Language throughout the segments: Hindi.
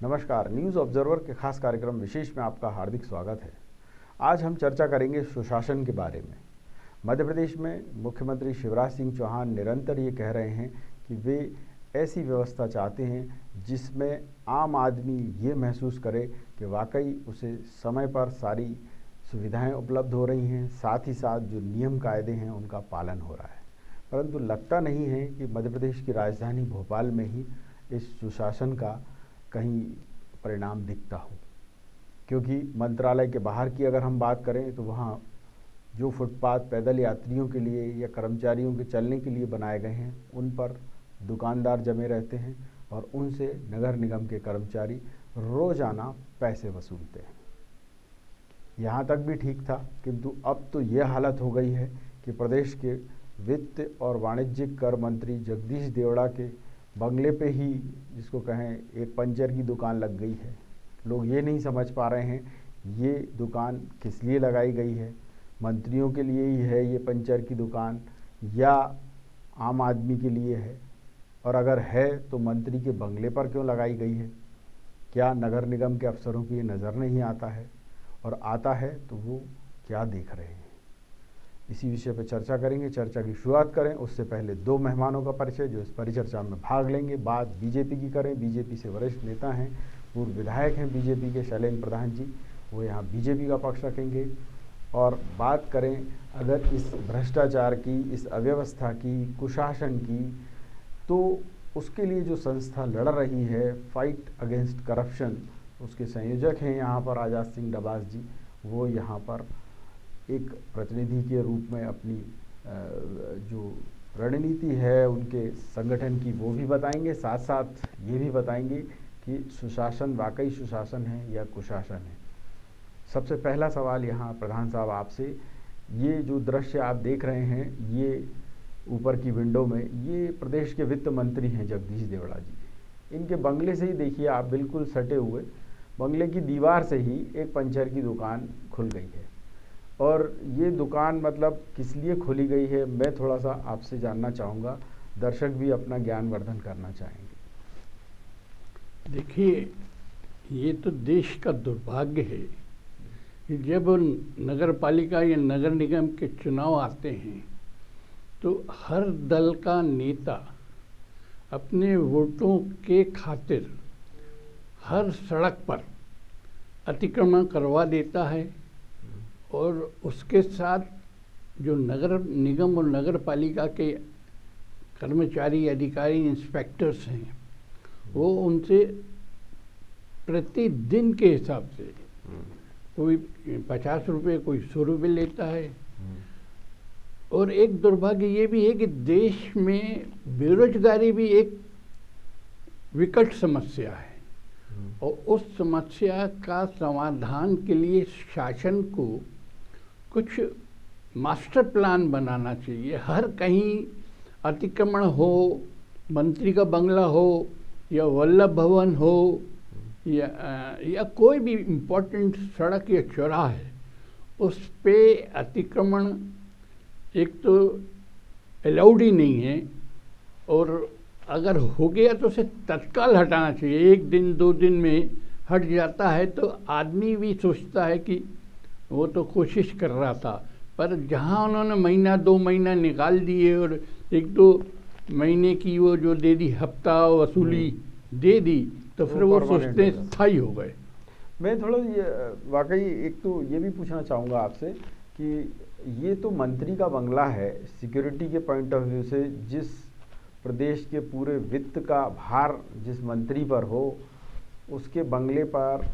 नमस्कार, न्यूज़ ऑब्जर्वर के खास कार्यक्रम विशेष में आपका हार्दिक स्वागत है। आज हम चर्चा करेंगे सुशासन के बारे में। मध्य प्रदेश में मुख्यमंत्री शिवराज सिंह चौहान निरंतर ये कह रहे हैं कि वे ऐसी व्यवस्था चाहते हैं जिसमें आम आदमी ये महसूस करे कि वाकई उसे समय पर सारी सुविधाएं उपलब्ध हो रही हैं, साथ ही साथ जो नियम कायदे हैं उनका पालन हो रहा है। परंतु लगता नहीं है कि मध्य प्रदेश की राजधानी भोपाल में ही इस सुशासन का कहीं परिणाम दिखता हो, क्योंकि मंत्रालय के बाहर की अगर हम बात करें तो वहाँ जो फुटपाथ पैदल यात्रियों के लिए या कर्मचारियों के चलने के लिए बनाए गए हैं उन पर दुकानदार जमे रहते हैं और उनसे नगर निगम के कर्मचारी रोज़ाना पैसे वसूलते हैं। यहाँ तक भी ठीक था, किंतु अब तो ये हालत हो गई है कि प्रदेश के वित्त और वाणिज्यिक कर मंत्री जगदीश देवड़ा के बंगले पे ही जिसको कहें एक पंचर की दुकान लग गई है। लोग ये नहीं समझ पा रहे हैं ये दुकान किस लिए लगाई गई है, मंत्रियों के लिए ही है ये पंचर की दुकान या आम आदमी के लिए है, और अगर है तो मंत्री के बंगले पर क्यों लगाई गई है। क्या नगर निगम के अफसरों की ये नज़र नहीं आता है, और आता है तो वो क्या देख रहे हैं। इसी विषय पर चर्चा करेंगे। चर्चा की शुरुआत करें उससे पहले दो मेहमानों का परिचय जो इस परिचर्चा में भाग लेंगे। बात बीजेपी की करें। बीजेपी से वरिष्ठ नेता हैं, पूर्व विधायक हैं बीजेपी के शैलेंद्र प्रधान जी, वो यहाँ बीजेपी का पक्ष रखेंगे। और बात करें अगर इस भ्रष्टाचार की, इस अव्यवस्था की, कुशासन की, तो उसके लिए जो संस्था लड़ रही है फाइट अगेंस्ट करप्शन, उसके संयोजक हैं यहाँ पर आज़ाद सिंह डबास जी, वो यहाँ पर एक प्रतिनिधि के रूप में अपनी जो रणनीति है उनके संगठन की वो भी बताएंगे, साथ साथ ये भी बताएंगे कि सुशासन वाकई सुशासन है या कुशासन है। सबसे पहला सवाल यहाँ प्रधान साहब आपसे, ये जो दृश्य आप देख रहे हैं ये ऊपर की विंडो में, ये प्रदेश के वित्त मंत्री हैं जगदीश देवड़ा जी। इनके बंगले से ही देखिए आप, बिल्कुल सटे हुए बंगले की दीवार से ही एक पंचर की दुकान खुल गई है। और ये दुकान मतलब किस लिए खोली गई है मैं थोड़ा सा आपसे जानना चाहूँगा, दर्शक भी अपना ज्ञानवर्धन करना चाहेंगे। देखिए, ये तो देश का दुर्भाग्य है कि जब नगर पालिका या नगर निगम के चुनाव आते हैं तो हर दल का नेता अपने वोटों के खातिर हर सड़क पर अतिक्रमण करवा देता है, और उसके साथ जो नगर निगम और नगर पालिका के कर्मचारी, अधिकारी, इंस्पेक्टर्स हैं वो उनसे प्रतिदिन के हिसाब से कोई 50 रुपये, कोई 100 रुपये लेता है। और एक दुर्भाग्य ये भी है कि देश में बेरोजगारी भी एक विकट समस्या है, और उस समस्या का समाधान के लिए शासन को कुछ मास्टर प्लान बनाना चाहिए। हर कहीं अतिक्रमण हो, मंत्री का बंगला हो या वल्लभ भवन हो या कोई भी इम्पोर्टेंट सड़क या चौराहे, उस पे अतिक्रमण एक तो अलाउड ही नहीं है, और अगर हो गया तो उसे तत्काल हटाना चाहिए। 1 दिन 2 दिन में हट जाता है तो आदमी भी सोचता है कि वो तो कोशिश कर रहा था, पर जहाँ उन्होंने महीना 2 महीना निकाल दिए और 1-2 महीने की वो जो दे दी हफ्ता वसूली दे दी, तो फिर वो सोचते स्थायी हो गए। मैं थोड़ा ये वाकई एक तो ये भी पूछना चाहूँगा आपसे कि ये तो मंत्री का बंगला है, सिक्योरिटी के पॉइंट ऑफ व्यू से जिस प्रदेश के पूरे वित्त का भार जिस मंत्री पर हो, उसके बंगले पर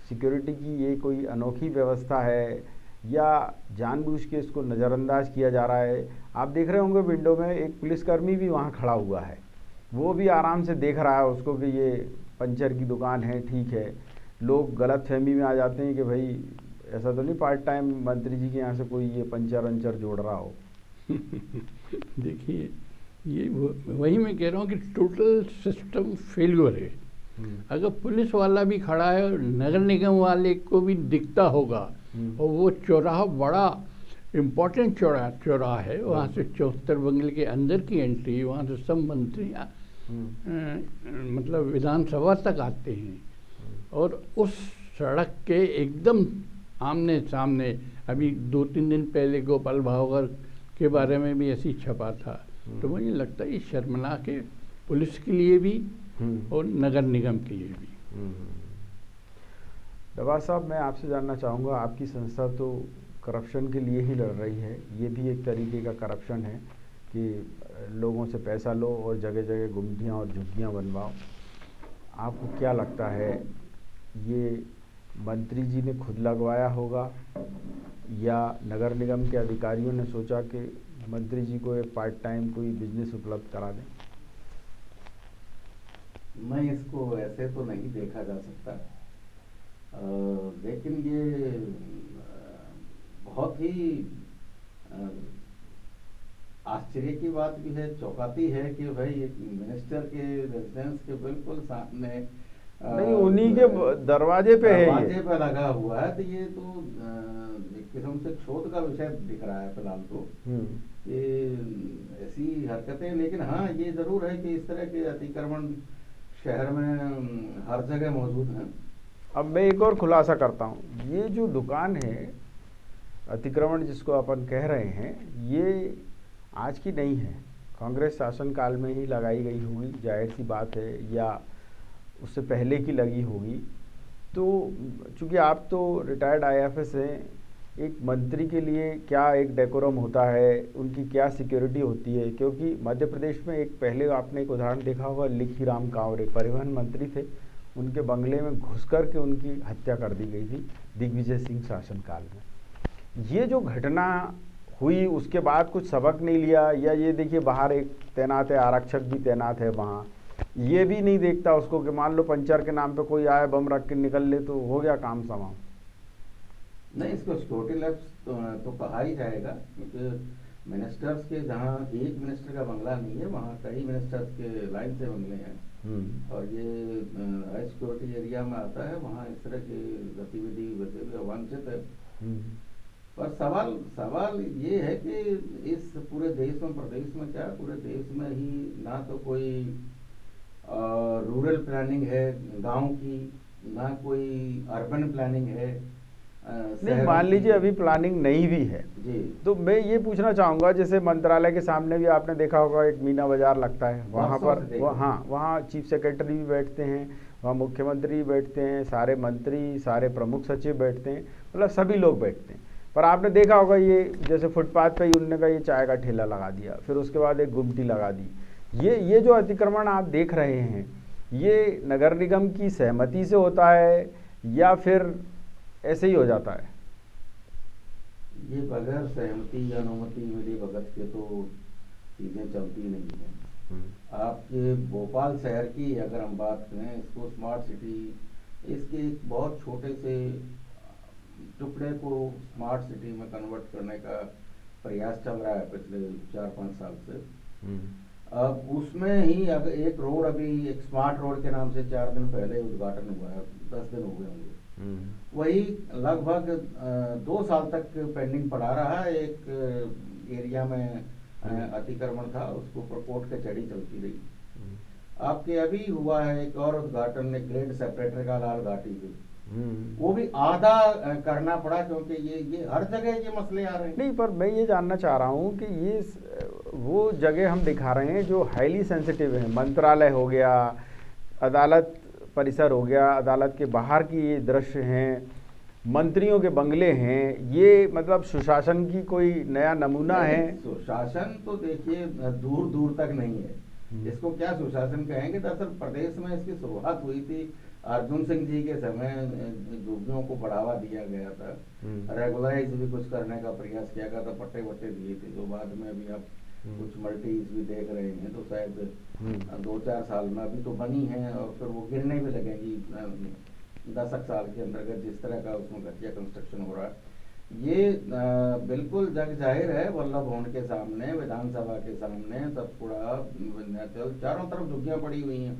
सिक्योरिटी की ये कोई अनोखी व्यवस्था है या जानबूझ के इसको नज़रअंदाज किया जा रहा है। आप देख रहे होंगे विंडो में एक पुलिसकर्मी भी वहाँ खड़ा हुआ है, वो भी आराम से देख रहा है उसको कि ये पंचर की दुकान है, ठीक है। लोग गलत फहमी में आ जाते हैं कि भाई ऐसा तो नहीं पार्ट टाइम मंत्री जी के यहाँ से कोई ये पंचर वंचर जोड़ रहा हो। देखिए, ये वही मैं कह रहा हूँ कि टोटल सिस्टम फेल्यूर है। अगर पुलिस वाला भी खड़ा है और नगर निगम वाले को भी दिखता होगा, और वो चौराहा बड़ा इम्पोर्टेंट चौराहा है, वहाँ से 74 बंगले के अंदर की एंट्री, वहाँ से सब मंत्री मतलब विधानसभा तक आते हैं, और उस सड़क के एकदम आमने सामने, अभी 2-3 दिन पहले गोपाल भावगर के बारे में भी ऐसी छपा था। तो मुझे लगता है ये शर्मनाक है, पुलिस के लिए भी और नगर निगम के लिए भी। दरबार साहब, मैं आपसे जानना चाहूँगा, आपकी संस्था तो करप्शन के लिए ही लड़ रही है, ये भी एक तरीके का करप्शन है कि लोगों से पैसा लो और जगह जगह गुमटियाँ और झुग्गियाँ बनवाओ। आपको क्या लगता है, ये मंत्री जी ने खुद लगवाया होगा या नगर निगम के अधिकारियों ने सोचा कि मंत्री जी को एक पार्ट टाइम कोई बिजनेस उपलब्ध करा दें? मैं इसको ऐसे तो नहीं देखा जा सकता, लेकिन ये बहुत ही आश्चर्य की बात भी है, चौंकाती है कि भाई एक मिनिस्टर के रेजिडेंस के बिल्कुल सामने नहीं, उन्हीं के दरवाजे पे है, दरवाजे पे लगा हुआ है। तो ये तो एक किस्म से क्षोभ का विषय दिख रहा है फिलहाल तो, कि ऐसी हरकतें। लेकिन हाँ, ये जरूर है कि इस तरह के अतिक्रमण शहर में हर जगह मौजूद हैं। अब मैं एक और खुलासा करता हूँ, ये जो दुकान है अतिक्रमण जिसको अपन कह रहे हैं, ये आज की नहीं है, कांग्रेस शासनकाल में ही लगाई गई होगी, जाहिर सी बात है, या उससे पहले की लगी होगी। तो चूँकि आप तो रिटायर्ड IAFS हैं, एक मंत्री के लिए क्या एक डेकोरम होता है, उनकी क्या सिक्योरिटी होती है, क्योंकि मध्य प्रदेश में एक पहले आपने एक उदाहरण देखा होगा, लिखीराम कांवरे परिवहन मंत्री थे, उनके बंगले में घुस कर के उनकी हत्या कर दी गई थी दिग्विजय सिंह शासनकाल में। ये जो घटना हुई उसके बाद कुछ सबक नहीं लिया, या ये देखिए बाहर एक तैनात है, आरक्षक भी तैनात है वहाँ, ये भी नहीं देखता उसको कि मान लो पंचर के नाम पे कोई आया बम रख के निकल ले तो हो गया काम समाप्त। नहीं, इसको सिक्योरिटी लैब्स तो कहा ही जाएगा, क्योंकि मिनिस्टर्स के जहाँ एक मिनिस्टर का बंगला नहीं है, वहाँ कई मिनिस्टर्स के लाइन से बंगले हैं, और ये हाई सिक्योरिटी एरिया में आता है, वहाँ इस तरह की गतिविधि वैसे भी अवांछित है। पर सवाल ये है कि इस पूरे देश में, प्रदेश में क्या, पूरे देश में ही ना तो कोई रूरल प्लानिंग है गांव की, ना कोई अर्बन प्लानिंग है। नहीं, मान लीजिए अभी प्लानिंग नहीं भी है जी, तो मैं ये पूछना चाहूँगा, जैसे मंत्रालय के सामने भी आपने देखा होगा एक मीना बाजार लगता है, वहाँ पर वहाँ चीफ सेक्रेटरी भी बैठते हैं, वहाँ मुख्यमंत्री भी बैठते हैं, सारे मंत्री, सारे प्रमुख सचिव बैठते हैं, मतलब सभी लोग बैठते हैं। पर आपने देखा होगा ये जैसे फुटपाथ पे ही उन्होंने कहा ये चाय का ठेला लगा दिया, फिर उसके बाद एक गुमटी लगा दी। ये जो अतिक्रमण आप देख रहे हैं, ये नगर निगम की सहमति से होता है या फिर ऐसे ही हो जाता है? ये बगैर सहमति या अनुमति मिली भगत के तो चीजें चलती नहीं है। आपके भोपाल शहर की अगर हम बात करें, इसको स्मार्ट सिटी, इसके एक बहुत छोटे से टुकड़े को स्मार्ट सिटी में कन्वर्ट करने का प्रयास चल रहा है पिछले 4-5 साल से। अब उसमें ही अगर एक रोड, अभी एक स्मार्ट रोड के नाम से 4 दिन पहले उद्घाटन हुआ है, 10 दिन हो गए होंगे, वही लगभग 2 साल तक पेंडिंग पड़ा रहा। एक एरिया में अतिक्रमण था, उसको प्रकोट कचहरी चलती रही। आपके अभी हुआ है एक और उद्घाटन ग्रेड सेपरेटर का लाल घाटी पे, वो भी आधा करना पड़ा, क्योंकि ये हर जगह ये मसले आ रहे हैं। नहीं, पर मैं ये जानना चाह रहा हूँ कि ये वो जगह हम दिखा रहे हैं जो हाईली सेंसिटिव है, मंत्रालय हो गया, अदालत परिसर हो गया, अदालत के बाहर की ये दृश्य हैं, मंत्रियों के बंगले हैं, ये मतलब सुशासन की कोई नया नमूना है? सुशासन तो देखिए दूर दूर तक नहीं है, इसको क्या सुशासन कहेंगे। दरअसल प्रदेश में इसकी शुरुआत हुई थी अर्जुन सिंह जी के समय, झुग्गियों को बढ़ावा दिया गया था, रेगुलराइज भी कुछ करने का प्रयास किया गया था, पट्टे वट्टे दिए थे, जो बाद में अभी आप कुछ मल्टीज भी देख रहे हैं, तो शायद 2-4 साल में अभी तो बनी है, और फिर वो गिरने भी लगेंगी 10 साल के अंतर्गत, जिस तरह का उसमें घटिया कंस्ट्रक्शन हो रहा है। ये बिल्कुल जग जाहिर है, वल्लभ भवन के सामने, विधानसभा के सामने, सतपुड़ा, विंध्याचल, चारों तरफ झुग्गियां पड़ी हुई हैं।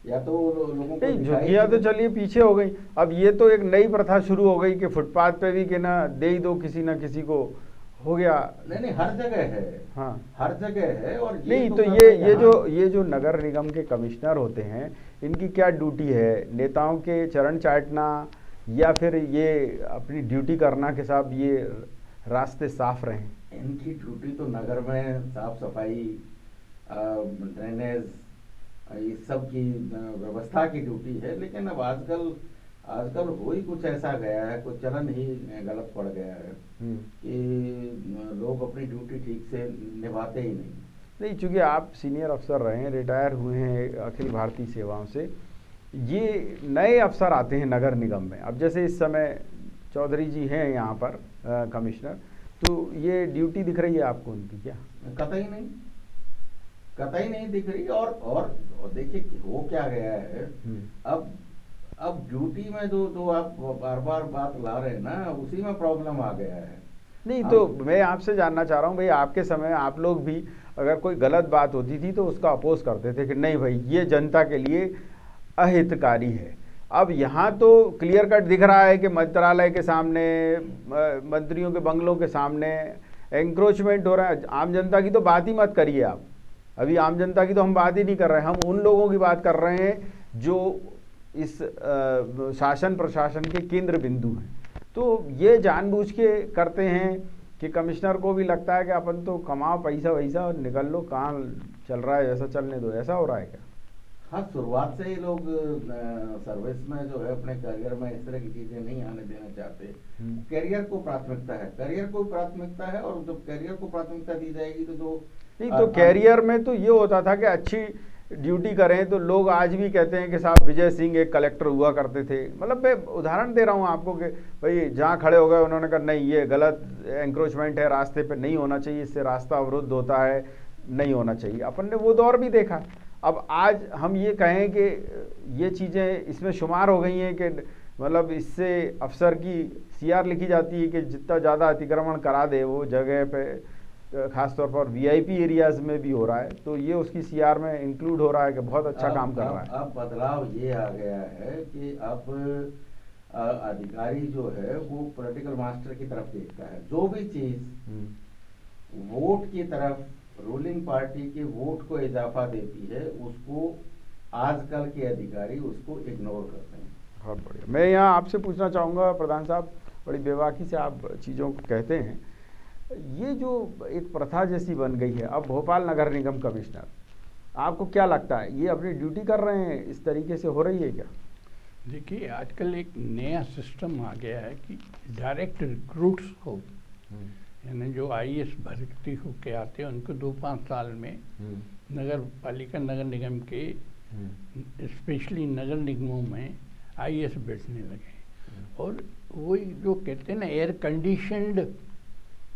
या तो लोगों को झुग्गियां तो चलिए पीछे हो गई, अब ये तो एक नई प्रथा शुरू हो गई कि फुटपाथ पे भी कि ना दे ही दो किसी ना किसी को हो गया। नहीं, हर जगह है। हाँ, हर जगह है। और नहीं तो ये जो नगर निगम के कमिश्नर होते हैं, इनकी क्या ड्यूटी है? नेताओं के चरण चाटना या फिर ये अपनी ड्यूटी करना कि साहब ये रास्ते साफ रहें? इनकी ड्यूटी तो नगर में साफ सफाई, ड्रेनेज, इस सब की व्यवस्था की ड्यूटी है। लेकिन अब आजकल हो ही कुछ ऐसा गया है, कुछ चलन ही गलत पड़ गया है कि लोग अपनी ड्यूटी ठीक से निभाते ही नहीं। चूँकि आप सीनियर अफसर रहे हैं, रिटायर हुए हैं अखिल भारतीय सेवाओं से, ये नए अफसर आते हैं नगर निगम में। अब जैसे इस समय चौधरी जी हैं यहाँ पर कमिश्नर, तो ये ड्यूटी दिख रही है आपको उनकी क्या? कतई नहीं दिख रही। और देखिए हो क्या गया है, अब ड्यूटी में जो आप बार बार बात ला रहे हैं ना, उसी में प्रॉब्लम आ गया है। नहीं तो मैं आपसे जानना चाह रहा हूँ भाई, आपके समय आप लोग भी अगर कोई गलत बात होती थी तो उसका अपोज करते थे कि नहीं भाई ये जनता के लिए अहितकारी है। अब यहाँ तो क्लियर कट दिख रहा है कि मंत्रालय के सामने, मंत्रियों के बंगलों के सामने एंक्रोचमेंट हो रहा है। आम जनता की तो बात ही मत करिए आप, अभी आम जनता की तो हम बात ही नहीं कर रहे हैं, हम उन लोगों की बात कर रहे हैं जो इस शासन प्रशासन के केंद्र बिंदु हैं। तो ये जानबूझ के करते हैं कि कमिश्नर को भी लगता है कि अपन तो कमाओ पैसा वैसा और निकल लो, कहाँ चल रहा है जैसा चलने दो। ऐसा हो रहा है क्या? हाँ, शुरुआत से ही लोग सर्विस में जो है अपने करियर में इस तरह की चीजें नहीं आने देना चाहते। करियर को प्राथमिकता है, और जब करियर को प्राथमिकता दी जाएगी तो जो नहीं तो कैरियर में तो ये होता था कि अच्छी ड्यूटी करें। तो लोग आज भी कहते हैं कि साहब विजय सिंह एक कलेक्टर हुआ करते थे, मतलब मैं उदाहरण दे रहा हूँ आपको कि भाई जहाँ खड़े हो गए उन्होंने कहा नहीं ये गलत एंक्रोचमेंट है, रास्ते पे नहीं होना चाहिए, इससे रास्ता अवरुद्ध होता है, नहीं होना चाहिए। अपन ने वो दौर भी देखा। अब आज हम ये कहें कि ये चीज़ें इसमें शुमार हो गई हैं कि मतलब इससे अफसर की CR लिखी जाती है कि जितना ज़्यादा अतिक्रमण करा दे वो जगह पे, खासतौर पर VIP एरियाज में भी हो रहा है, तो ये उसकी CR में इंक्लूड हो रहा है कि बहुत अच्छा काम कर रहा है। अब बदलाव ये आ गया है कि अब अधिकारी जो है वो पॉलिटिकल मास्टर की तरफ देखता है। जो भी चीज वोट की तरफ, रूलिंग पार्टी के वोट को इजाफा देती है, उसको आजकल के अधिकारी उसको इग्नोर करते हैं। बहुत बढ़िया। मैं यहाँ आपसे पूछना चाहूँगा प्रधान साहब, बड़ी बेबाकी से आप चीज़ों को कहते हैं, ये जो एक प्रथा जैसी बन गई है, अब भोपाल नगर निगम कमिश्नर, आपको क्या लगता है ये अपनी ड्यूटी कर रहे हैं, इस तरीके से हो रही है क्या? देखिए आजकल एक नया सिस्टम आ गया है कि डायरेक्ट रिक्रूट्स को, यानी जो IAS भर्ती होके आते हैं उनको 2-5 साल में नगर पालिका नगर निगम के स्पेशली नगर निगमों में IAS बैठने लगे। और वही जो कहते हैं ना एयर कंडीशनड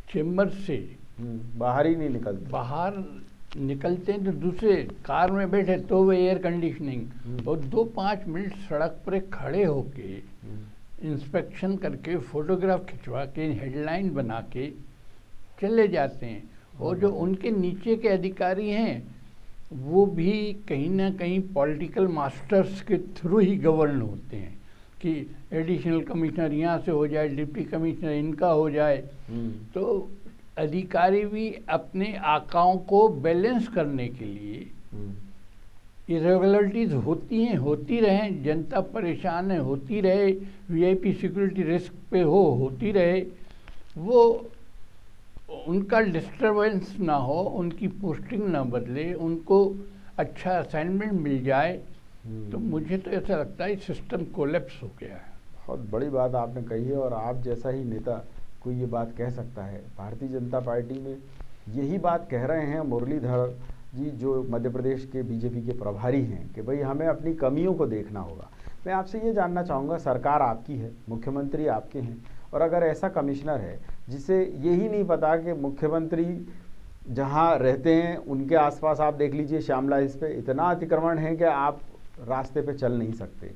चेम्बर से बाहर ही नहीं निकलते, बाहर निकलते हैं तो दूसरे कार में बैठे तो वो एयर कंडीशनिंग, और 2-5 मिनट सड़क पर खड़े होके इंस्पेक्शन करके फोटोग्राफ खिंचवा के हेडलाइन बना के चले जाते हैं। और जो उनके नीचे के अधिकारी हैं वो भी कहीं ना कहीं पॉलिटिकल मास्टर्स के थ्रू ही गवर्न होते हैं कि एडिशनल कमिश्नर यहाँ से हो जाए, डिप्टी कमिश्नर इनका हो जाए। तो अधिकारी भी अपने आकाओं को बैलेंस करने के लिए, इरेगुलरिटीज होती हैं, होती रहें, जनता परेशान है होती रहे, VIP सिक्योरिटी रिस्क पे होती रहे, वो उनका डिस्टरबेंस ना हो, उनकी पोस्टिंग ना बदले, उनको अच्छा असाइनमेंट मिल जाए। तो मुझे तो ऐसा लगता है सिस्टम कोलैप्स हो गया है। बहुत बड़ी बात आपने कही है, और आप जैसा ही नेता कोई ये बात कह सकता है। भारतीय जनता पार्टी में यही बात कह रहे हैं मुरलीधर जी, जो मध्य प्रदेश के BJP के प्रभारी हैं, कि भाई हमें अपनी कमियों को देखना होगा। मैं आपसे ये जानना चाहूँगा, सरकार आपकी है, मुख्यमंत्री आपके हैं, और अगर ऐसा कमिश्नर है जिसे यही नहीं पता कि मुख्यमंत्री जहाँ रहते हैं उनके आसपास आप देख लीजिए श्यामला हिल्स पे इतना अतिक्रमण है कि आप रास्ते पे चल नहीं सकते,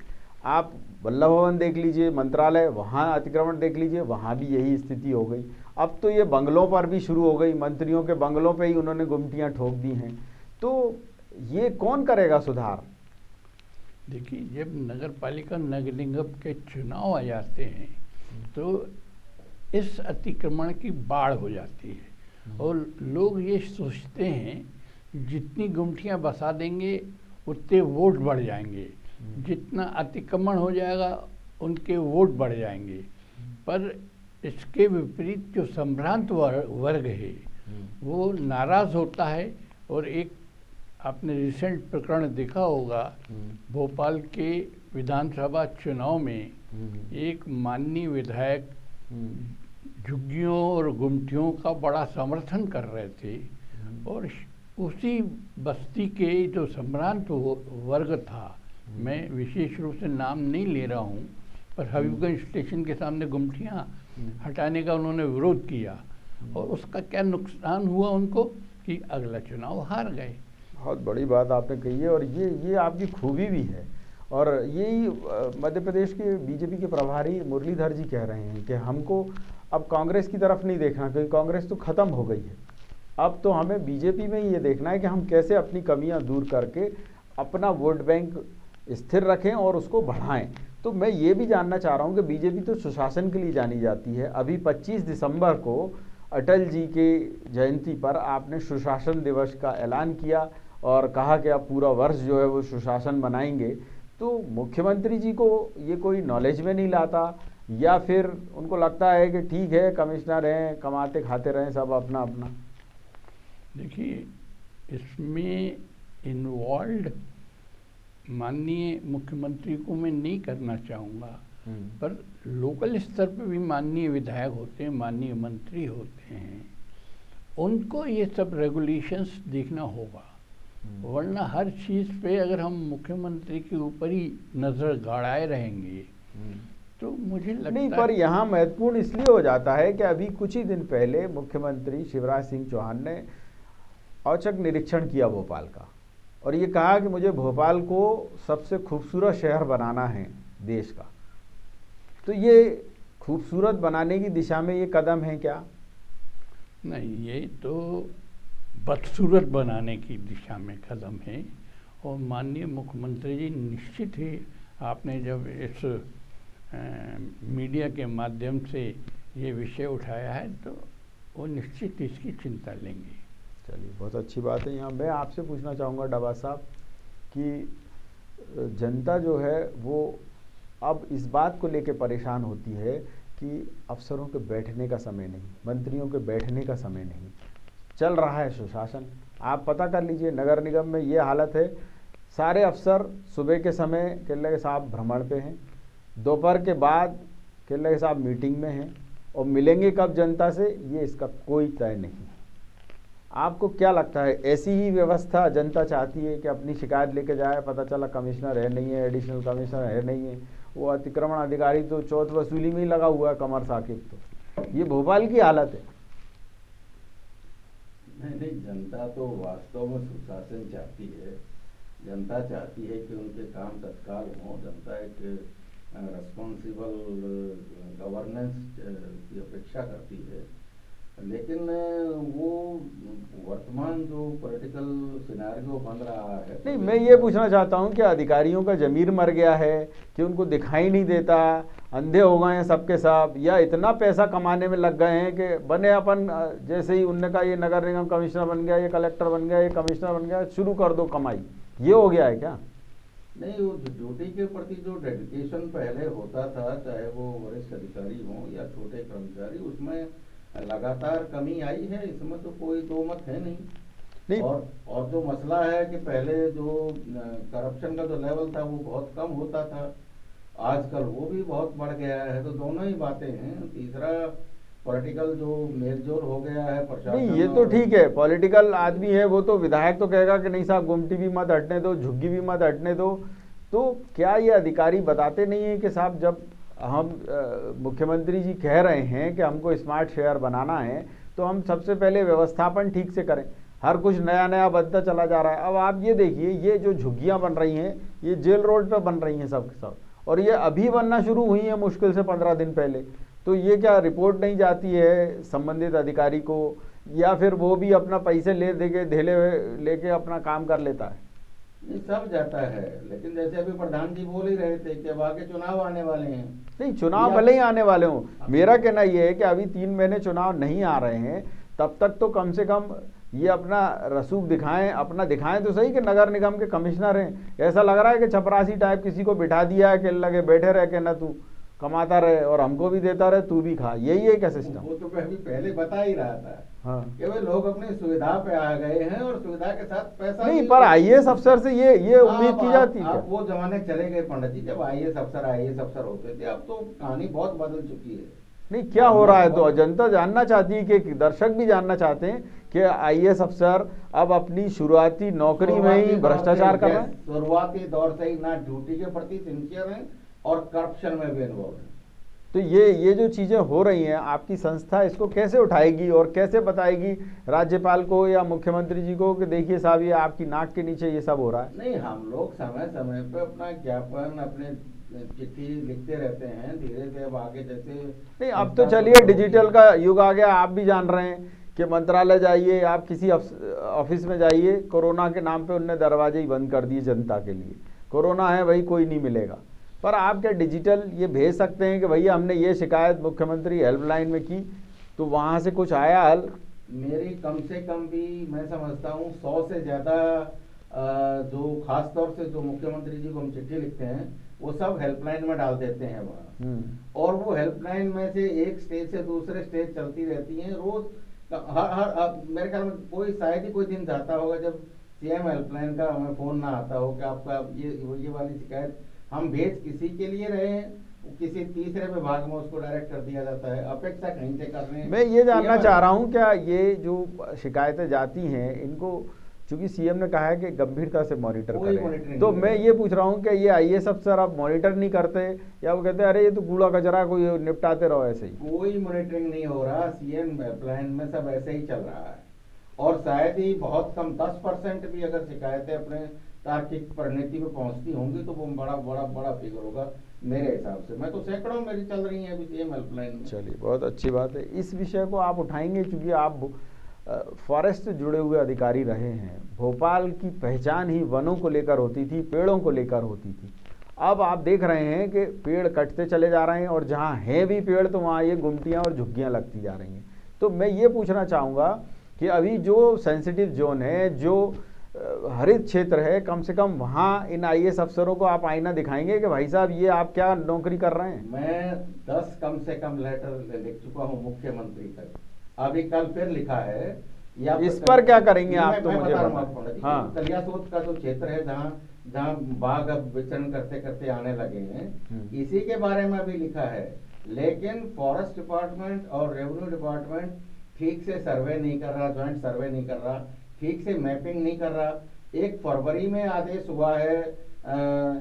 आप वल्लभ भवन देख लीजिए, मंत्रालय, वहाँ अतिक्रमण देख लीजिए, वहाँ भी यही स्थिति हो गई। अब तो ये बंगलों पर भी शुरू हो गई, मंत्रियों के बंगलों पे ही उन्होंने गुमटियाँ ठोक दी हैं। तो ये कौन करेगा सुधार? देखिए जब नगर पालिका नगर निगम के चुनाव आ जाते हैं तो इस अतिक्रमण की बाढ़ हो जाती है। और लोग ये सोचते हैं जितनी गुमटियाँ बसा देंगे उतने वोट बढ़ जाएंगे, जितना अतिक्रमण हो जाएगा उनके वोट बढ़ जाएंगे। पर इसके विपरीत जो संभ्रांत वर्ग है वो नाराज़ होता है। और एक आपने रिसेंट प्रकरण देखा होगा, भोपाल के विधानसभा चुनाव में एक माननीय विधायक झुग्गियों और गुमटियों का बड़ा समर्थन कर रहे थे, और उसी बस्ती के जो संभ्रांत वर्ग था, मैं विशेष रूप से नाम नहीं ले रहा हूँ, पर हबीबगंज स्टेशन के सामने गुमटियाँ हटाने का उन्होंने विरोध किया, और उसका क्या नुकसान हुआ उनको कि अगला चुनाव हार गए। बहुत बड़ी बात आपने कही है, और ये आपकी खूबी भी है। और यही मध्य प्रदेश के बीजेपी के प्रभारी मुरलीधर जी कह रहे हैं कि हमको अब कांग्रेस की तरफ नहीं देखना, क्योंकि कांग्रेस तो ख़त्म हो गई है। अब तो हमें बीजेपी में ही ये देखना है कि हम कैसे अपनी कमियां दूर करके अपना वोट बैंक स्थिर रखें और उसको बढ़ाएं। तो मैं ये भी जानना चाह रहा हूँ कि बीजेपी तो सुशासन के लिए जानी जाती है। अभी 25 दिसंबर को अटल जी के जयंती पर आपने सुशासन दिवस का ऐलान किया और कहा कि अब पूरा वर्ष जो है वो सुशासन मनाएंगे। तो मुख्यमंत्री जी को ये कोई नॉलेज में नहीं लाता, या फिर उनको लगता है कि ठीक है कमिश्नर हैं, कमाते खाते रहें सब अपना अपना? देखिए, इसमें इन्वॉल्व माननीय मुख्यमंत्री को मैं नहीं करना चाहूँगा, पर लोकल स्तर पर भी माननीय विधायक होते हैं, माननीय मंत्री होते हैं, उनको ये सब रेगुलेशंस देखना होगा। वरना हर चीज़ पे अगर हम मुख्यमंत्री के ऊपर ही नज़र गाड़ाए रहेंगे तो मुझे लगता नहीं, पर यहाँ महत्वपूर्ण इसलिए हो जाता है कि अभी कुछ ही दिन पहले मुख्यमंत्री शिवराज सिंह चौहान ने औचक निरीक्षण किया भोपाल का, और ये कहा कि मुझे भोपाल को सबसे खूबसूरत शहर बनाना है देश का। तो ये खूबसूरत बनाने की दिशा में ये कदम है क्या? नहीं, ये तो बदसूरत बनाने की दिशा में कदम है। और माननीय मुख्यमंत्री जी निश्चित ही, आपने जब इस मीडिया के माध्यम से ये विषय उठाया है तो वो निश्चित इसकी चिंता लेंगे। चलिए, बहुत अच्छी बात है। यहाँ मैं आपसे पूछना चाहूँगा डबा साहब कि जनता जो है वो अब इस बात को लेकर परेशान होती है कि अफसरों के बैठने का समय नहीं, मंत्रियों के बैठने का समय नहीं, चल रहा है सुशासन। आप पता कर लीजिए, नगर निगम में ये हालत है, सारे अफसर सुबह के समय केल्ला के साहब भ्रमण पे हैं, दोपहर के बाद केल्ला के साहब मीटिंग में हैं, और मिलेंगे कब जनता से ये इसका कोई तय नहीं। आपको क्या लगता है, ऐसी ही व्यवस्था जनता चाहती है कि अपनी शिकायत लेके जाए, पता चला कमिश्नर है नहीं है, एडिशनल कमिश्नर है नहीं है, वो अतिक्रमण अधिकारी तो चौथ वसूली में ही लगा हुआ है कमर साकिब। तो ये भोपाल की हालत है। नहीं, जनता तो वास्तव में सुशासन चाहती है। जनता चाहती है कि उनके काम तत्काल हों। जनता एक रिस्पॉन्सिबल गवर्नेंस की अपेक्षा करती है, लेकिन वो वर्तमान जो पॉलिटिकल सिनेरियो बन रहा है। नहीं, मैं ये पूछना चाहता हूँ कि अधिकारियों का जमीर मर गया है कि उनको दिखाई नहीं देता, अंधे हो गए हैं सबके सब, या इतना पैसा कमाने में लग गए हैं कि बने अपन, जैसे ही उनने कहा ये नगर निगम कमिश्नर बन गया, ये कलेक्टर बन गया, ये कमिश्नर बन गया, शुरू कर दो कमाई, ये हो गया है क्या? नहीं, वो ड्यूटी के प्रति जो डेडिकेशन पहले होता था, चाहे वो वरिष्ठ अधिकारी हों या छोटे कर्मचारी, उसमें लगातार कमी आई है, इसमें तो कोई दो मत है नहीं। और जो मसला है कि पहले जो करप्शन का जो लेवल था वो बहुत कम होता था, आजकल वो भी बहुत बढ़ गया है। तो दोनों ही बातें हैं। तीसरा, पॉलिटिकल जो मेलजोल हो गया है प्रशासन। नहीं, ये तो ठीक है, पॉलिटिकल आदमी है वो तो विधायक तो कहेगा कि नहीं साहब गुमटी भी मत हटने दो, झुग्गी भी मत हटने दो। तो क्या ये अधिकारी बताते नहीं है कि साहब जब हम मुख्यमंत्री जी कह रहे हैं कि हमको स्मार्ट शहर बनाना है तो हम सबसे पहले व्यवस्थापन ठीक से करें। हर कुछ नया नया बनता चला जा रहा है। अब आप ये देखिए, ये जो झुग्गियाँ बन रही हैं ये जेल रोड पे बन रही हैं सब के सब, और ये अभी बनना शुरू हुई है मुश्किल से 15 दिन पहले। तो ये क्या रिपोर्ट नहीं जाती है संबंधित अधिकारी को, या फिर वो भी अपना पैसे ले देके ढेले लेके अपना काम कर लेता है? ये सब जाता है, लेकिन जैसे अभी प्रधान जी बोल ही रहे थे कि अब आगे चुनाव आने वाले हैं। नहीं, चुनाव भले ही आने वाले हों, मेरा कहना ये है कि अभी 3 महीने चुनाव नहीं आ रहे हैं, तब तक तो कम से कम ये अपना रसूख दिखाएं, अपना दिखाएं तो सही कि नगर निगम के कमिश्नर हैं। ऐसा लग रहा है कि चपरासी टाइप किसी को बिठा दिया है कि लगे बैठे रहे कि ना तू कमाता रहे और हमको भी देता रहे, तू भी खा, यही है क्या सिस्टम? वो तो मैं अभी पहले बता ही रहा था। हाँ, कि वे लोग अपनी सुविधा पे आ गए हैं और सुविधा के साथ पैसा नहीं, भी- पर आईएएस अफसर से ये उम्मीद की जाती है आप क्या? वो जमाने चले गए पंडित जी, जब आईएएस अफसर होते थे। अब तो कहानी बहुत बदल चुकी है। नहीं, क्या हो रहा है तो जनता जानना चाहती है, कि दर्शक भी जानना चाहते हैं कि आईएएस अफसर अब अपनी शुरुआती नौकरी में ही भ्रष्टाचार कर रहे हैं। शुरुआती दौर से ही ना ड्यूटी के प्रति सिंसियर हैं और करप्शन में भी इन्वॉल्व हैं। तो ये जो चीजें हो रही हैं, आपकी संस्था इसको कैसे उठाएगी और कैसे बताएगी राज्यपाल को या मुख्यमंत्री जी को कि देखिए साहब, ये आपकी नाक के नीचे ये सब हो रहा है? नहीं, हम लोग समय समय पे अपना ज्ञापन, अपने चिट्ठी लिखते रहते हैं। धीरे से अब आगे जैसे नहीं, अब तो चलिए डिजिटल का युग आ गया, आप भी जान रहे हैं कि मंत्रालय जाइए, आप किसी ऑफिस में जाइए, कोरोना के नाम पे उनने दरवाजे ही बंद कर दिए जनता के लिए। कोरोना है भाई, कोई नहीं मिलेगा। पर आप क्या डिजिटल ये भेज सकते हैं कि भैया हमने ये शिकायत मुख्यमंत्री हेल्पलाइन में की, तो वहाँ से कुछ आया हल? मेरी कम से कम भी मैं समझता हूँ 100 से ज़्यादा जो खास तौर से जो मुख्यमंत्री जी को हम चिट्ठी लिखते हैं, वो सब हेल्पलाइन में डाल देते हैं वहाँ। और वो हेल्पलाइन में से एक स्टेज से दूसरे स्टेज चलती रहती हैं रोज। हर मेरे ख्याल में कोई शायद ही कोई दिन जाता होगा जब सीएम हेल्पलाइन का हमें फोन ना आता हो कि आपका ये वाली शिकायत हम भेज किसी के लिए रहे हैं, किसी तीसरे विभाग में उसको डायरेक्ट कर दिया जाता है। अपेक्षा कहीं से कर रहे हैं। मैं ये जानना चाह रहा हूँ, क्या ये जो शिकायतें जाती हैं इनको, चूंकि सीएम ने कहा है कि गंभीरता से मॉनिटर करें, तो मैं ये पूछ रहा हूँ कि ये आईएएस अफसर आप मॉनिटर नहीं करते, या वो कहते हैं अरे ये तो कूड़ा कचरा कोई निपटाते रहो ऐसे ही? कोई मॉनिटरिंग नहीं हो रहा। सीएम हेल्पलाइन में सब ऐसे ही चल रहा है। और शायद ही बहुत कम 10% भी अगर शिकायतें अपने तार्किक परिणति में पहुंचती होंगी तो वो बड़ा बड़ा बड़ा फिगर होगा मेरे हिसाब से। मैं तो सैकड़ों मेरी चल रही है अभी सीएम हेल्पलाइन में। चलिए, बहुत अच्छी बात है। इस विषय को आप उठाएंगे क्योंकि आप फॉरेस्ट से जुड़े हुए अधिकारी रहे हैं। भोपाल की पहचान ही वनों को लेकर होती थी, पेड़ों को लेकर होती थी। अब आप देख रहे हैं कि पेड़ कटते चले जा रहे हैं और जहाँ हैं भी पेड़ तो वहाँ ये गुमटियाँ और झुग्गियाँ लगती जा रही हैं। तो मैं ये पूछना चाहूँगा कि अभी जो सेंसिटिव जोन है, जो हरित क्षेत्र है, कम से कम वहाँ इन आईएएस अफसरों को आप आईना दिखाएंगे कि भाई साहब ये आप क्या नौकरी कर रहे हैं? मैं 10 कम से कम लेटर लिख चुका हूँ मुख्यमंत्री तक। अभी कल फिर लिखा है। या इस पर क्या करेंगे आप? तो मुझे हाँ, कलियासोत का जो क्षेत्र है जहाँ बाघ अब विचरण करते करते आने लगे हैं, इसी के बारे में अभी लिखा है। लेकिन फॉरेस्ट डिपार्टमेंट और रेवेन्यू डिपार्टमेंट ठीक से सर्वे नहीं कर रहा, ज्वाइंट सर्वे नहीं कर रहा, ठीक से मैपिंग नहीं कर रहा। 1 फरवरी में आदेश हुआ है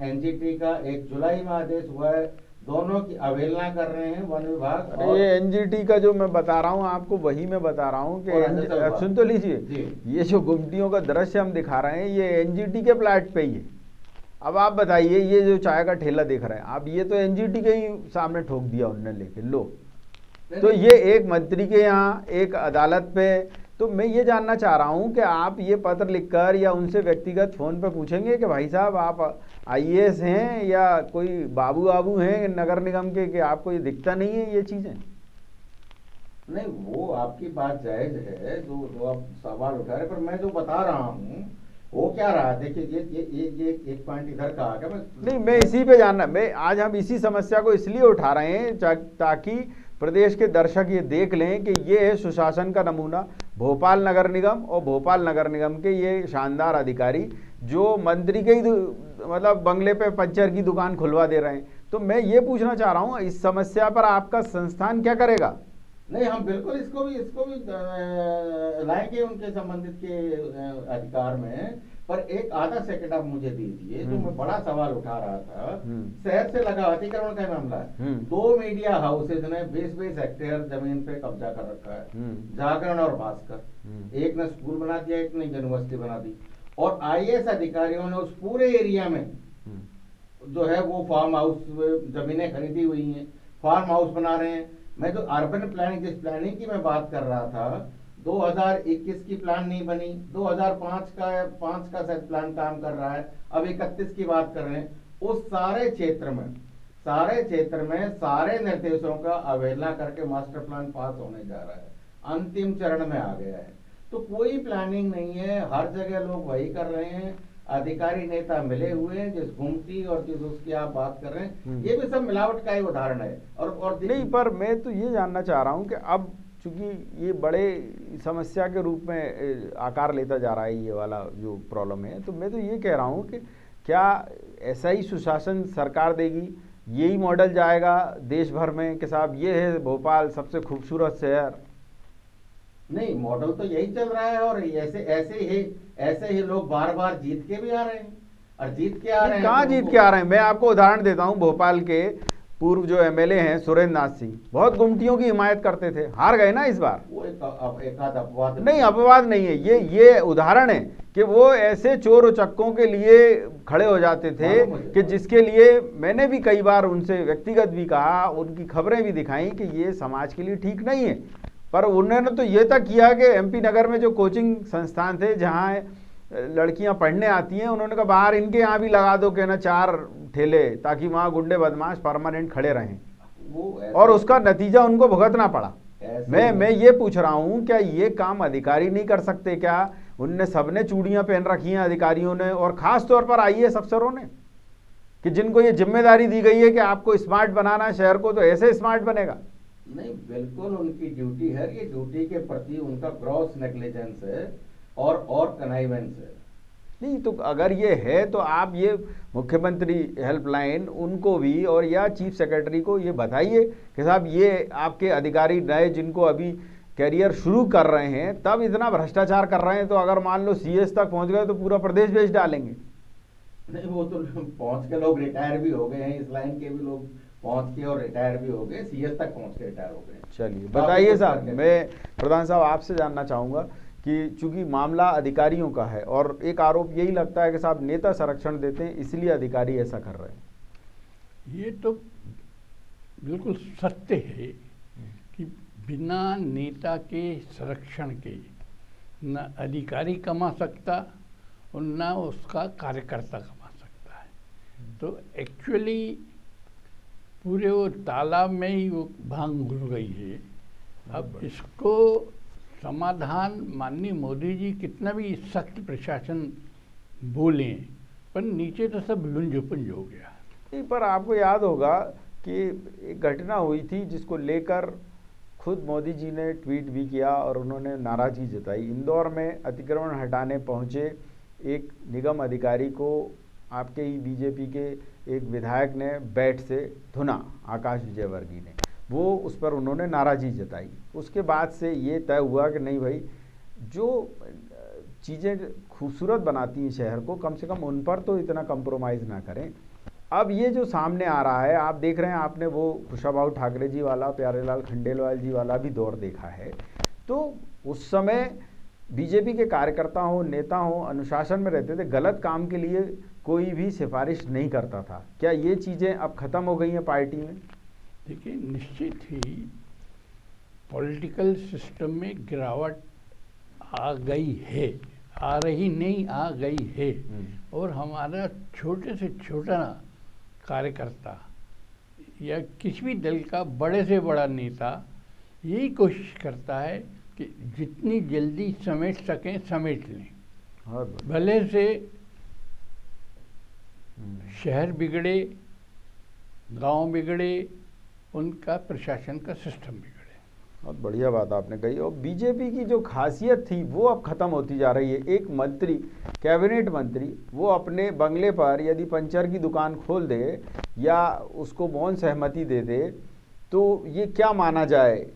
एनजीटी का, 1 जुलाई में आदेश हुआ है। दोनों की अवहेलना कर रहे हैं वन विभाग। और ये एनजीटी का जो मैं बता रहा हूँ आपको, वही मैं बता रहा हूँ कि सुन तो लीजिए, ये जो गुमटियों का दृश्य हम दिखा रहे हैं ये एनजीटी के प्लाट पे ही है। अब आप बताइए, ये जो चाय का ठेला दिख रहा है आप, ये तो एनजीटी के ही सामने ठोक दिया उन्होंने लेके लो। तो ये एक मंत्री के यहाँ, एक अदालत पे। तो मैं ये जानना चाह रहा हूँ कि आप ये पत्र लिखकर या उनसे व्यक्तिगत फ़ोन पे पूछेंगे कि भाई साहब आप आईएएस हैं या कोई बाबू बाबू हैं नगर निगम के, कि आपको ये दिखता नहीं है ये चीज़ें? नहीं, वो आपकी बात जायज़ है जो आप सवाल उठा रहे, पर मैं जो बता रहा हूँ वो क्या रहा। देखिए ये एक पॉइंट इधर का आ गया। नहीं, मैं इसी पे जानना, मैं आज हम इसी समस्या को इसलिए उठा रहे हैं ताकि प्रदेश के दर्शक ये देख लें कि ये है सुशासन का नमूना भोपाल नगर निगम, और भोपाल नगर निगम के ये शानदार अधिकारी जो मंत्री के ही मतलब बंगले पे पंचर की दुकान खुलवा दे रहे हैं। तो मैं ये पूछना चाह रहा हूँ, इस समस्या पर आपका संस्थान क्या करेगा? नहीं, हम बिल्कुल इसको भी लाएंगे उनके संबंधित के अधिकार में। पर एक आधा सेकंड आप मुझे दीजिए, जो मैं बड़ा सवाल उठा रहा था। शहर से लगा अतिक्रमण का मामला है। 2 मीडिया हाउसेज ने 20-20 हेक्टेयर जमीन पे कब्जा कर रखा है, जागरण और भास्कर। एक ने स्कूल बना दिया, एक ने यूनिवर्सिटी बना दी। और आईएएस अधिकारियों ने उस पूरे एरिया में जो है वो फार्म हाउस जमीनें खरीदी हुई हैं, फार्म हाउस बना रहे हैं। मैं जो अर्बन प्लानिंग, जिस प्लानिंग की मैं बात कर रहा था, 2021 की प्लान नहीं बनी, 2005 का शायद प्लान काम कर रहा है, अब 31 की बात कर रहे हैं। उस सारे क्षेत्र में सारे निर्देशों का अवहेलना करके मास्टर प्लान पास होने जा रहा है, अंतिम चरण में आ गया है। तो कोई प्लानिंग नहीं है, हर जगह लोग वही कर रहे हैं, अधिकारी नेता मिले हुए हैं, जिस गुमटी और जिस उसकी आप बात कर रहे हैं, ये भी सब मिलावट का ही उदाहरण है। और नहीं, पर मैं तो ये जानना चाह रहा हूँ कि अब चूंकि ये बड़े समस्या के रूप में आकार लेता जा रहा है ये वाला जो प्रॉब्लम है, तो मैं तो ये कह रहा हूँ कि क्या ऐसा ही सुशासन सरकार देगी, यही मॉडल जाएगा देश भर में कि साहब ये है भोपाल सबसे खूबसूरत शहर? नहीं, मॉडल तो यही चल रहा है, और ऐसे ही लोग बार बार जीत के भी आ रहे हैं, और जीत के आ रहे हैं। कहाँ जीत के आ रहे हैं? मैं आपको उदाहरण देता हूँ, भोपाल के पूर्व जो एमएलए हैं सुरेंद्र नाथ सिंह, बहुत गुमटियों की हिमायत करते थे, हार गए ना इस बार। वो एक आध अपवाद नहीं, अपवाद नहीं है, ये उदाहरण है कि वो ऐसे चोर उचक्कों के लिए खड़े हो जाते थे कि जिसके लिए मैंने भी कई बार उनसे व्यक्तिगत भी कहा, उनकी खबरें भी दिखाई कि ये समाज के लिए ठीक नहीं है। पर उन्होंने तो ये तक किया कि एमपी नगर में जो कोचिंग संस्थान थे जहाँ लड़कियां पढ़ने आती हैं, उन्होंने कहा बाहर इनके यहाँ भी लगा दो, कहना 4 ठेले, ताकि वहाँ गुंडे बदमाश परमानेंट खड़े रहें, और उसका नतीजा उनको भुगतना पड़ा। मैं ये पूछ रहा हूँ, क्या ये काम अधिकारी नहीं कर सकते? क्या उनने सबने चूड़ियां पहन रखी हैं अधिकारियों ने, और खास तौर पर आईएएस अफसरों ने, कि जिनको ये जिम्मेदारी दी गई है कि आपको स्मार्ट बनाना है शहर को, तो ऐसे स्मार्ट बनेगा? नहीं, बिल्कुल उनकी ड्यूटी है, ये ड्यूटी के प्रति उनका ग्रॉस नेग्लिजेंस है और कनाइवेंस है। नहीं, तो अगर ये है तो आप ये मुख्यमंत्री हेल्पलाइन उनको भी और या चीफ सेक्रेटरी को ये बताइए कि साहब ये आपके अधिकारी नए जिनको अभी कैरियर शुरू कर रहे हैं तब इतना भ्रष्टाचार कर रहे हैं, तो अगर मान लो सीएस तक पहुंच गए तो पूरा प्रदेश बेच डालेंगे। नहीं, वो तो पहुंच के लोग रिटायर भी हो गए हैं, इस लाइन के भी लोग पहुंच के और रिटायर भी हो गए, सीएस तक पहुंच के रिटायर हो गए। चलिए बताइए साहब, मैं प्रधान साहब आपसे जानना चाहूँगा कि चूंकि मामला अधिकारियों का है और एक आरोप यही लगता है कि साहब नेता संरक्षण देते हैं इसलिए अधिकारी ऐसा कर रहे हैं। ये तो बिल्कुल सत्य है कि बिना नेता के संरक्षण के न अधिकारी कमा सकता और न उसका कार्यकर्ता कमा सकता है। तो एक्चुअली पूरे वो तालाब में ही वो भांग घुल गई है। अब इसको समाधान माननीय मोदी जी कितना भी सख्त प्रशासन बोलें, पर नीचे तो सब लुंज-पुंज हो गया। नहीं, पर आपको याद होगा कि एक घटना हुई थी जिसको लेकर खुद मोदी जी ने ट्वीट भी किया और उन्होंने नाराज़गी जताई। इंदौर में अतिक्रमण हटाने पहुंचे एक निगम अधिकारी को आपके ही बीजेपी के एक विधायक ने बैट से धुना, आकाश विजयवर्गीय ने, वो उस पर उन्होंने नाराज़गी जताई। उसके बाद से ये तय हुआ कि नहीं भाई, जो चीज़ें खूबसूरत बनाती हैं शहर को, कम से कम उन पर तो इतना कंप्रोमाइज़ ना करें। अब ये जो सामने आ रहा है, आप देख रहे हैं, आपने वो कुशाभाऊ ठाकरे जी वाला, प्यारेलाल खंडेलवाल जी वाला भी दौर देखा है। तो उस समय बीजेपी के कार्यकर्ता हो, नेता हो, अनुशासन में रहते थे, गलत काम के लिए कोई भी सिफारिश नहीं करता था। क्या ये चीज़ें अब ख़त्म हो गई हैं पार्टी में? देखिए, निश्चित ही पॉलिटिकल सिस्टम में गिरावट आ गई है, आ रही नहीं, आ गई है। और हमारा छोटे से छोटा कार्यकर्ता या किसी भी दल का बड़े से बड़ा नेता यही कोशिश करता है कि जितनी जल्दी समेट सकें समेट लें। भले से शहर बिगड़े, गांव बिगड़े, उनका प्रशासन का सिस्टम बिगड़े। बहुत बढ़िया बात आपने कही। और बीजेपी की जो खासियत थी वो अब ख़त्म होती जा रही है। एक मंत्री, कैबिनेट मंत्री, वो अपने बंगले पर यदि पंचर की दुकान खोल दे या उसको मौन सहमति दे दे तो ये क्या माना जाए?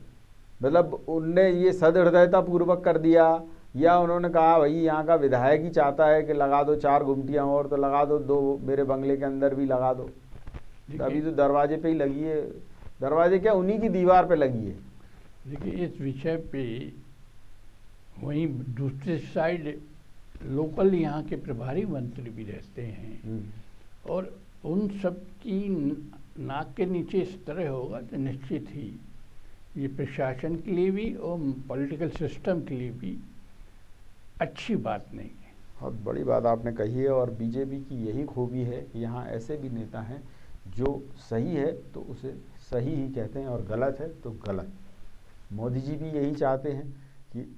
मतलब उनने ये सदहृदयता पूर्वक कर दिया, या उन्होंने कहा भाई यहाँ का विधायक ही चाहता है कि लगा दो 4 गुमटियाँ और, तो लगा दो 2 मेरे बंगले के अंदर भी लगा दो। अभी तो दरवाजे पे ही लगी है, दरवाजे क्या उन्हीं की दीवार पे लगी है। देखिए, इस विषय पे वहीं दूसरी साइड लोकल यहाँ के प्रभारी मंत्री भी रहते हैं, और उन सब की नाक के नीचे इस तरह होगा तो निश्चित ही ये प्रशासन के लिए भी और पॉलिटिकल सिस्टम के लिए भी अच्छी बात नहीं है। बहुत बड़ी बात आपने कही है, और बीजेपी की यही खूबी है कि यहाँ ऐसे भी नेता हैं जो सही है तो उसे सही ही कहते हैं और गलत है तो गलत। मोदी जी भी यही चाहते हैं कि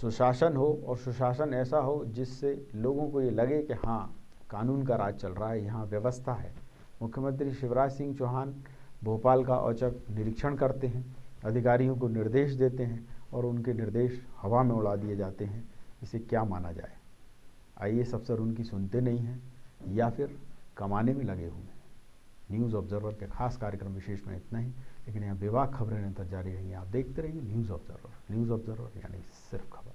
सुशासन हो, और सुशासन ऐसा हो जिससे लोगों को ये लगे कि हाँ, कानून का राज चल रहा है, यहाँ व्यवस्था है। मुख्यमंत्री शिवराज सिंह चौहान भोपाल का औचक निरीक्षण करते हैं, अधिकारियों को निर्देश देते हैं और उनके निर्देश हवा में उड़ा दिए जाते हैं। इसे क्या माना जाए? आईएएस अफसर उनकी सुनते नहीं हैं या फिर कमाने में लगे हुए हैं। न्यूज़ ऑब्जर्वर के खास कार्यक्रम विशेष में इतना ही, लेकिन यहाँ बेबाक खबरें निरंतर जारी रहेंगी। आप देखते रहिए न्यूज़ ऑब्जर्वर। न्यूज़ ऑब्जर्वर यानी सिर्फ खबर।